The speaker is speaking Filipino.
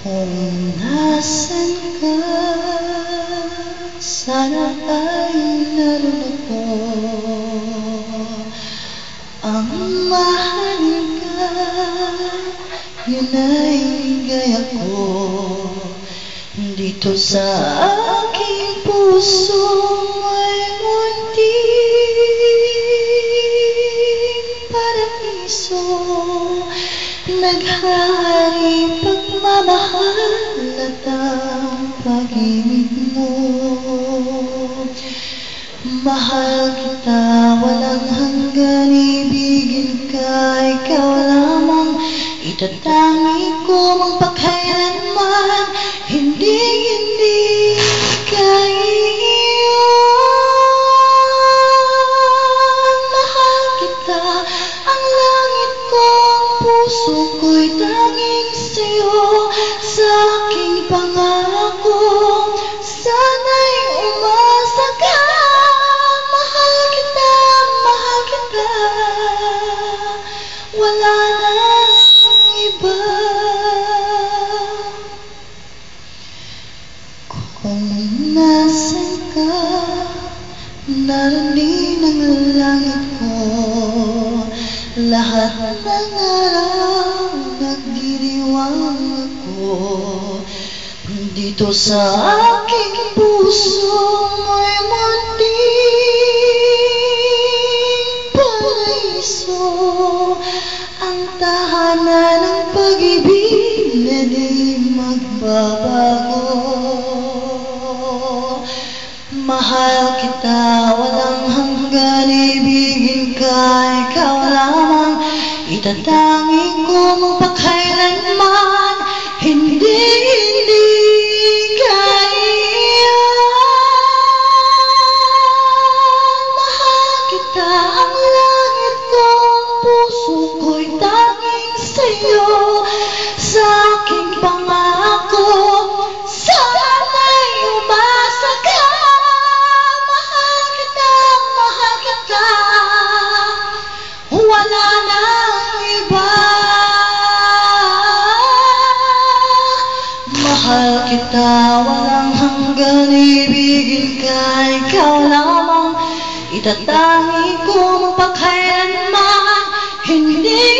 Kung nasan ka, sana ay naroon ako. Ang mahalin ka, yun ay gaya ko. Dito sa aking puso ay munting paraiso. Naghahari pagmamahal at ang pag-ibig mo. Mahal kita, walang hanggan, ibigin ka, ikaw lamang. Itatangi ko magpakailanman, hindi ka iiwan. Mahal kita, ang langit ko, ang puso ko'y tanging sa'yo. Sa aking pangako, sana'y umasa ka. Mahal kita, wala nang iba. Kung nasan ka, narinig ang langit ko. Lahat ng araw nagdiriwang ako. Dito sa aking puso may munting paraiso. Ang tahanan ng pag-ibig na di magbabago. Mahal kita, walang hanggan, ibigin ka, ikaw lamang. Itatangi ko magpakailanman, hindi ka iiwan. Mahal kita, ang langit ko, ang puso ko'y tanging sa'yo. Sa aking pangako, sana'y umasa ka. Wala nang iba. Mahal kita, walang hanggan, ibigin ka, ikaw lamang. Itatangi ko magpakailanman, hindi